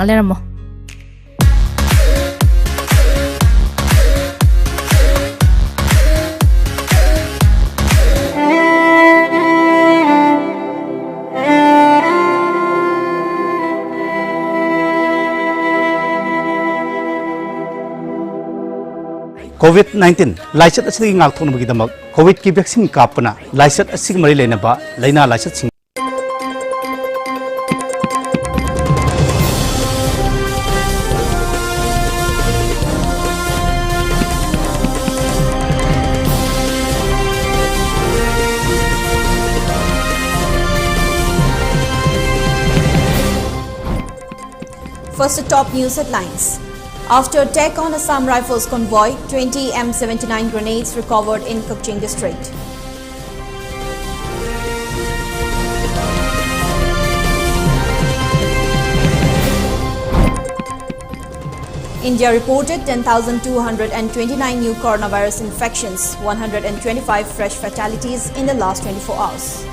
Alermo. COVID-19 lysate असि ngakthon bagi damak COVID ki vaccine kapna lysate असि mari lena ba laina lysate sing First, the top news headlines. After attack on Assam Rifles convoy, 20 M79 grenades recovered in Kukching district. India reported 10,229 new coronavirus infections, 125 fresh fatalities in the last 24 hours.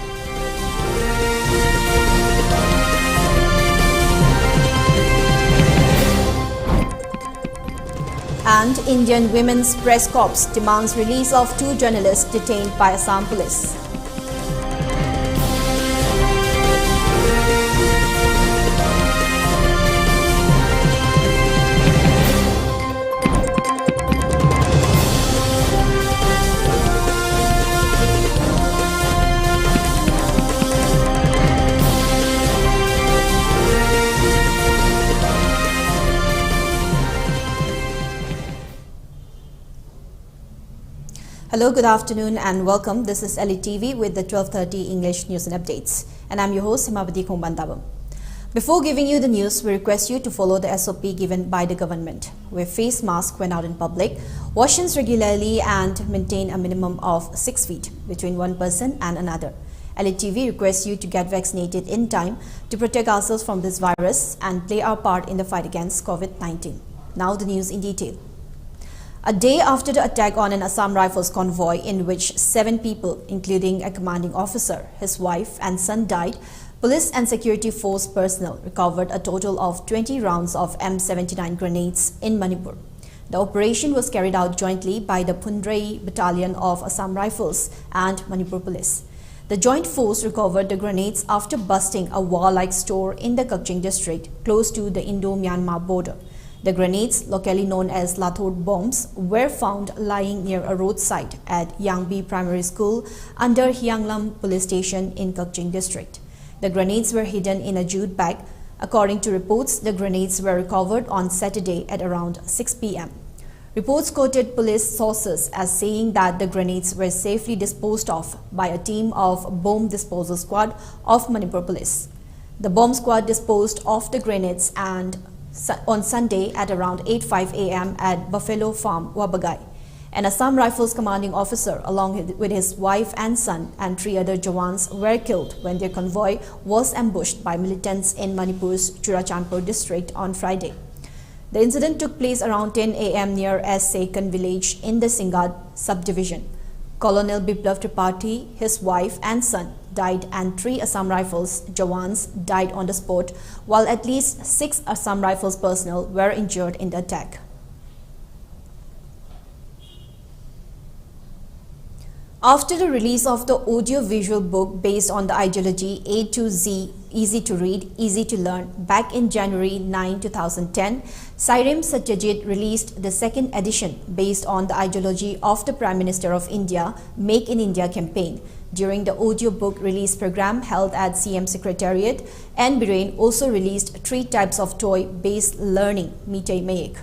And Indian Women's Press Corps demands release of 2 journalists detained by Assam police. Hello, good afternoon and welcome. This is ELITETV with the 12:30 English News and Updates. And I'm your host, HEMABATI. Before giving you the news, we request you to follow the SOP given by the government. Wear face mask when out in public, wash hands regularly and maintain a minimum of 6 feet between one person and another. ELITETV requests you to get vaccinated in time to protect ourselves from this virus and play our part in the fight against COVID-19. Now the news in detail. A day after the attack on an Assam Rifles convoy in which 7 people, including a commanding officer, his wife and son died, police and security force personnel recovered a total of 20 rounds of M79 grenades in Manipur. The operation was carried out jointly by the Phundrae Battalion of Assam Rifles and Manipur Police. The joint force recovered the grenades after busting a wall-like store in the Kukching district close to the Indo-Myanmar border. The grenades, locally known as Lathod bombs, were found lying near a roadside at Yangbi Primary School under Hyanglam Police Station in Kukching district. The grenades were hidden in a jute bag. According to reports, the grenades were recovered on Saturday at around 6 p.m. Reports quoted police sources as saying that the grenades were safely disposed of by a team of bomb disposal squad of Manipur Police. The bomb squad disposed of the grenades on Sunday at around 8:05 a.m. at Buffalo Farm, Wabagai. An Assam Rifles commanding officer along with his wife and son and 3 other Jawans were killed when their convoy was ambushed by militants in Manipur's Churachandpur district on Friday. The incident took place around 10 a.m. near Saikan village in the Singat subdivision. Colonel Biplav Tripathi, his wife and son died and 3 Assam Rifles Jawans died on the spot, while at least 6 Assam Rifles personnel were injured in the attack. After the release of the audio-visual book based on the ideology A to Z, Easy to Read, Easy to Learn, back in January 9, 2010, Sairem Satyajit released the 2nd edition based on the ideology of the Prime Minister of India, Make in India campaign. During the audiobook release program held at CM Secretariat, N. Biren also released 3 types of toy-based learning, Mitay Mayek.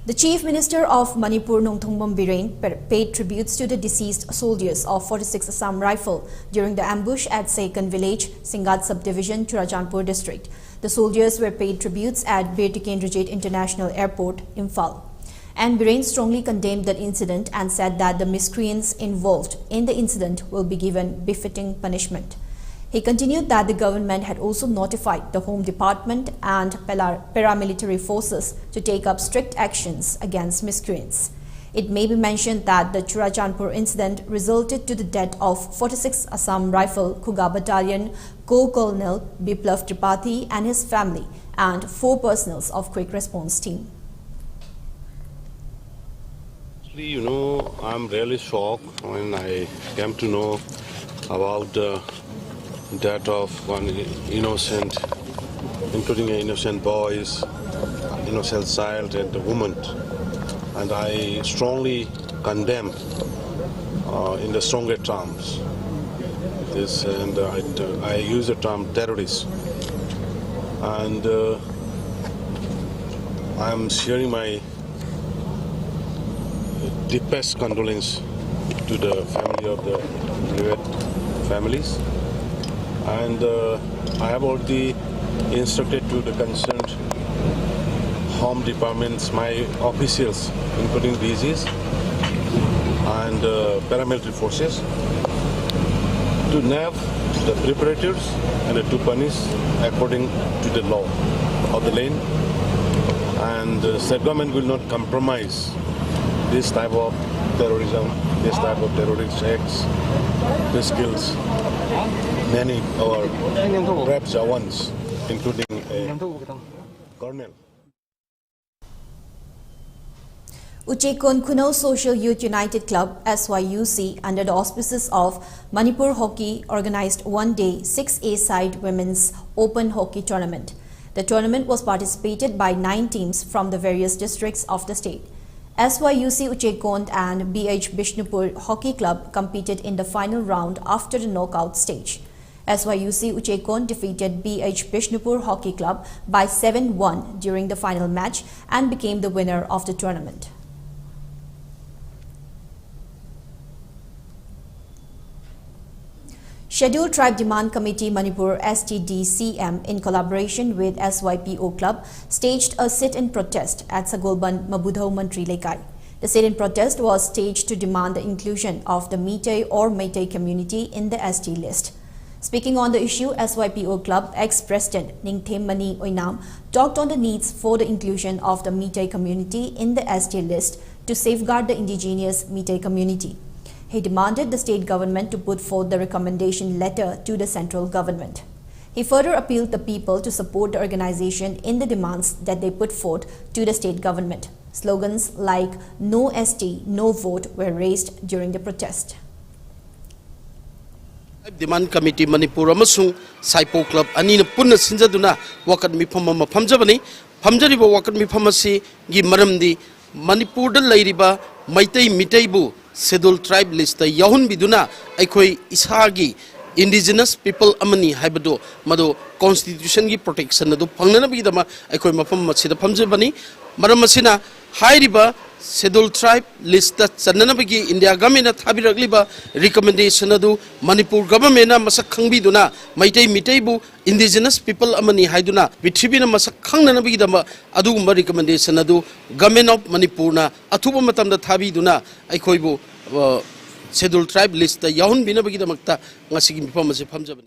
The Chief Minister of Manipur, Nongthongbom Biren, paid tributes to the deceased soldiers of 46 Assam Rifle during the ambush at Saikan village, Singat subdivision, Churachandpur district. The soldiers were paid tributes at Bir Tikendrajit International Airport, Imphal. And Biren strongly condemned that incident and said that the miscreants involved in the incident will be given befitting punishment. He continued that the government had also notified the Home Department and paramilitary forces to take up strict actions against miscreants. It may be mentioned that the Churachandpur incident resulted to the death of 46 Assam Rifle Kuga Battalion Co-Colonel Biplav Tripathi and his family and 4 personnel of Quick Response Team. You know, I'm really shocked when I came to know about the death of one innocent, including innocent boys, innocent child and a woman. And I strongly condemn in the strongest terms this, and I use the term terrorist. And I am sharing my deepest condolence to the family of the bereaved families, and I have already instructed to the concerned home departments, my officials, including DGs and paramilitary forces, to nab the perpetrators and to punish according to the law of the land. And the state government will not compromise this type of terrorism, this type of terrorist acts. This kills many of our brave Jawans, including a colonel. Uchekon Kuno Social Youth United Club SYUC, under the auspices of Manipur Hockey, organized one-day 6A side women's open hockey tournament. The tournament was participated by 9 teams from the various districts of the state. SYUC Uchekond and BH Bishnupur Hockey Club competed in the final round after the knockout stage. SYUC Uchekond defeated BH Bishnupur Hockey Club by 7-1 during the final match and became the winner of the tournament. Scheduled Tribe Demand Committee Manipur STDCM, in collaboration with SYPO Club, staged a sit-in protest at Sagolban Mabudhau Mantri Lekai. The sit-in protest was staged to demand the inclusion of the Meitei or Meitei community in the ST list. Speaking on the issue, SYPO Club ex-president Ningthem Mani Oinam talked on the needs for the inclusion of the Meitei community in the ST list to safeguard the indigenous Meitei community. He demanded the state government to put forth the recommendation letter to the central government. He further appealed the people to support the organization in the demands that they put forth to the state government. Slogans like "No ST, No Vote" were raised during the protest. Demand Committee Manipur amasung Saipo Club anina punna sinjaduna wakat mifam ama phamjabani phamjariba wakat mifamasi gi maramdi Manipur da lairiba Meitei Miteibu Scheduled Tribe list yahun biduna aikoi isagi indigenous people amani haibado mado constitution gi protection adu pangnana bidama aikoi mafam masida phamjabani maramasina hairiba Scheduled Tribe list chanana bagi India government thabiragliba recommendation adu Manipur government masak khangbiduna Meitei Miteibu indigenous people amani haiduna bithibina masak khangnana bagi dama adugumba recommendation adu government of Manipur na athuba matamda thabiduna aikoibu Scheduled Tribe list yahun bina bagi damakta ngasigi mifam ase phamjabani.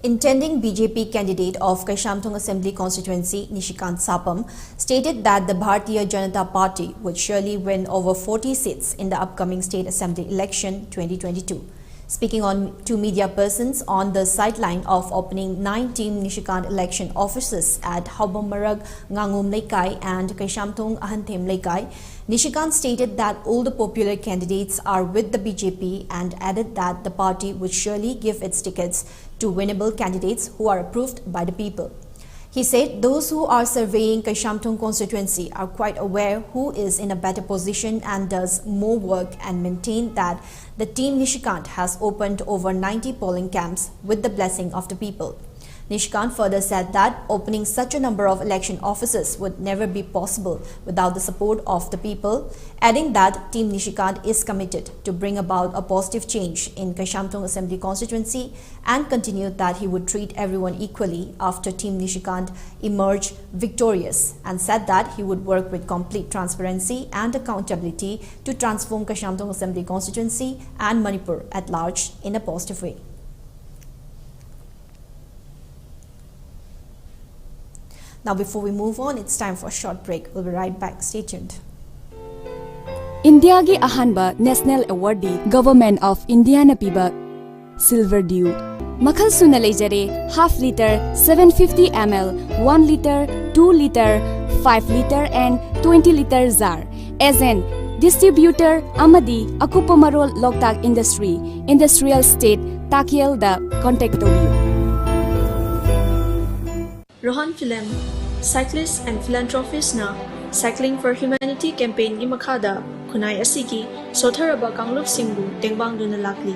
Intending BJP candidate of Kaishamthong Assembly constituency Nishikant Sapam stated that the Bharatiya Janata Party would surely win over 40 seats in the upcoming state assembly election 2022. Speaking to media persons on the sideline of opening 9 team Nishikant election offices at Haubamarag, Ngangum Lekai and Kaishamthong Ahanthem Lekai, Nishikant stated that all the popular candidates are with the BJP and added that the party would surely give its tickets to winnable candidates who are approved by the people. He said those who are surveying Kaishamthong constituency are quite aware who is in a better position and does more work, and maintain that the team Nishikant has opened over 90 polling camps with the blessing of the people. Nishikant further said that opening such a number of election offices would never be possible without the support of the people, adding that Team Nishikant is committed to bring about a positive change in Kaishamthong Assembly constituency, and continued that he would treat everyone equally after Team Nishikant emerged victorious, and said that he would work with complete transparency and accountability to transform Kaishamthong Assembly constituency and Manipur at large in a positive way. Now, before we move on, it's time for a short break. We'll be right back. Stay tuned. India gi ahanba National Awardee Government of India na piba Silver Dew. Makhal suna lejare half liter, 750 ml, 1 liter, 2 liter, 5 liter and 20 liter jar. As an distributor amadi akupa marol Loktak Industry, Industrial State, Takiel da contact you. Rohan Film, cyclist and philanthropist na Cycling for Humanity campaign gi makada kunai asigi sotharaba kangluk singbu tengbang duna lakli.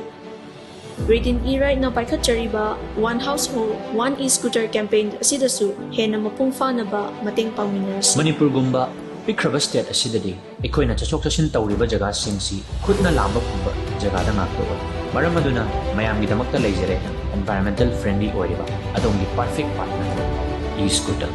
Grade E right na paikhat chariba one household one e-scooter campaign asidasu hena mapungfa na ba mateng pangminers. Manipur gumba pikraba state asidadi ekoina chachok chachin tawriba jaga singsi khudna lamba phumba jaga da ngakto maram aduna mayam gi damakta leijare environmental friendly oiriba adongi perfect partner e-scooter.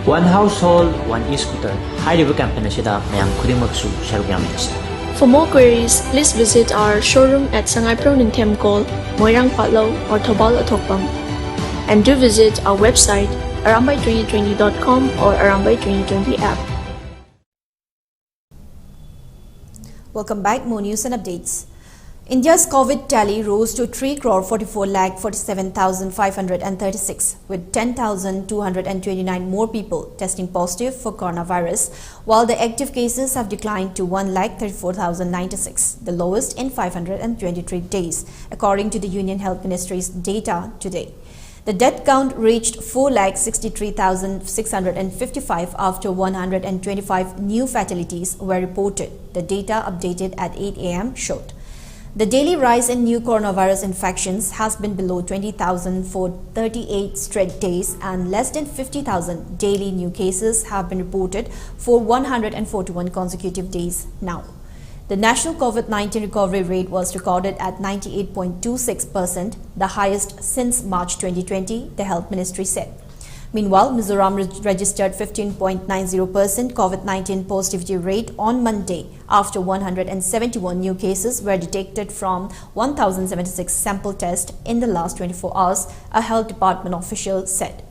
One household, one e-scooter. High-level campaign asida mayam khudimaksu sharuk yaminasi. For more queries, please visit our showroom at Sangai Pronintem Call, Moirang Patlo or Tobal Atokpam. And do visit our website arambai2020.com or Arambai2020 app. Welcome back. More news and updates. India's COVID tally rose to 3,44,47,536, with 10,229 more people testing positive for coronavirus, while the active cases have declined to 1,34,096, the lowest in 523 days, according to the Union Health Ministry's data today. The death count reached 4,63,655 after 125 new fatalities were reported, the data updated at 8 a.m. showed. The daily rise in new coronavirus infections has been below 20,000 for 38 straight days, and less than 50,000 daily new cases have been reported for 141 consecutive days now. The national COVID-19 recovery rate was recorded at 98.26%, the highest since March 2020, the Health Ministry said. Meanwhile, Mizoram registered 15.90% COVID-19 positivity rate on Monday after 171 new cases were detected from 1,076 sample tests in the last 24 hours, a health department official said.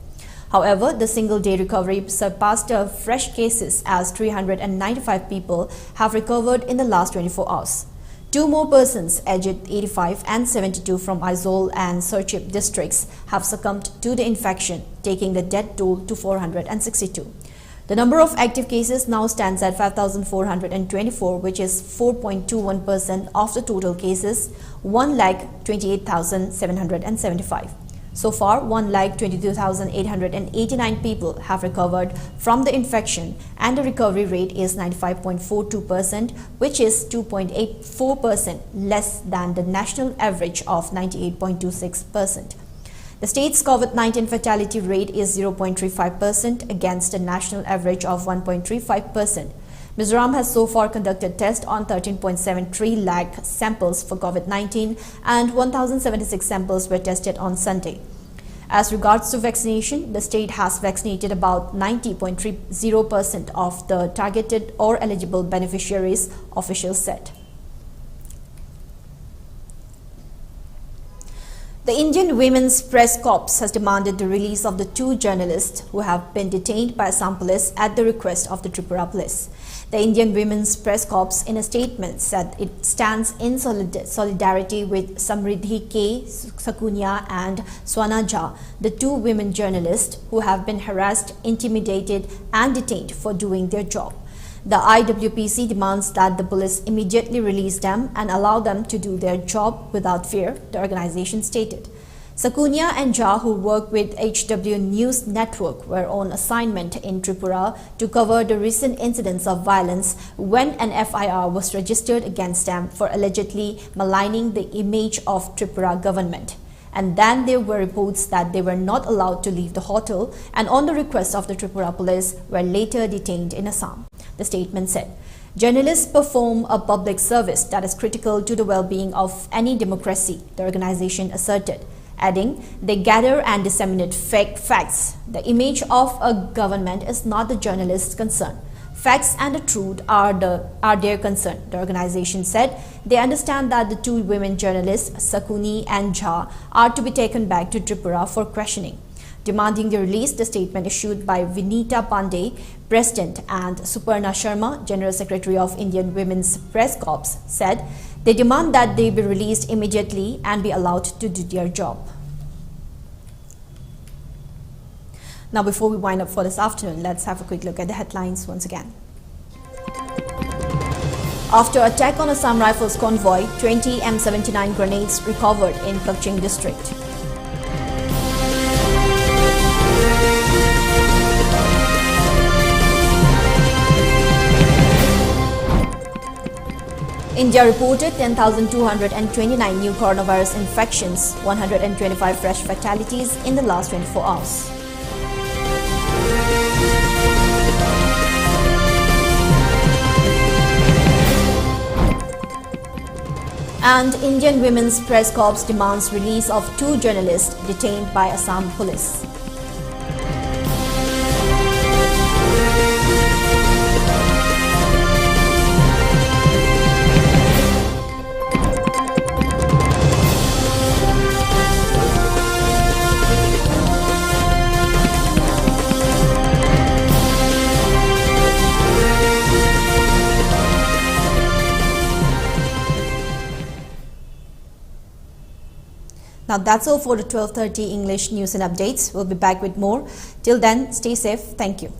However, the single-day recovery surpassed fresh cases as 395 people have recovered in the last 24 hours. Two more persons, aged 85 and 72 from Aizawl and Serchhip districts, have succumbed to the infection, taking the death toll to 462. The number of active cases now stands at 5,424, which is 4.21% of the total cases, 1,28,775. So far, 1,22,889 people have recovered from the infection, and the recovery rate is 95.42%, which is 2.84% less than the national average of 98.26%. The state's COVID-19 fatality rate is 0.35% against the national average of 1.35%. Mizoram has so far conducted tests on 13.73 lakh samples for COVID-19 and 1,076 samples were tested on Sunday. As regards to vaccination, the state has vaccinated about 90.30% of the targeted or eligible beneficiaries, officials said. The Indian Women's Press Corps has demanded the release of the two journalists who have been detained by Assam police at the request of the Tripura police. The Indian Women's Press Corps, in a statement, said it stands in solidarity with Samriddhi K. Sakunya and Swana Jha, the two women journalists who have been harassed, intimidated and detained for doing their job. The IWPC demands that the police immediately release them and allow them to do their job without fear, the organization stated. Sakunya and Jha, who work with HW News Network, were on assignment in Tripura to cover the recent incidents of violence when an FIR was registered against them for allegedly maligning the image of Tripura government. And then there were reports that they were not allowed to leave the hotel and on the request of the Tripura police were later detained in Assam. The statement said, "Journalists perform a public service that is critical to the well-being of any democracy," the organization asserted, adding, "They gather and disseminate fake facts. The image of a government is not the journalist's concern. Facts and the truth are their concern. The organization said they understand that the two women journalists, Sakuni and Jha, are to be taken back to Tripura for questioning. Demanding the release, the statement issued by Vinita Pandey, President, and Suparna Sharma, General Secretary of Indian Women's Press Corps, said they demand that they be released immediately and be allowed to do their job. Now, before we wind up for this afternoon, let's have a quick look at the headlines once again. After attack on Assam Rifles convoy, 20 M79 grenades recovered in Kakching district. India reported 10,229 new coronavirus infections, 125 fresh fatalities in the last 24 hours. And Indian Women's Press Corps demands release of two journalists detained by Assam police. Now that's all for the 12:30 English news and updates. We'll be back with more. Till then, stay safe. Thank you.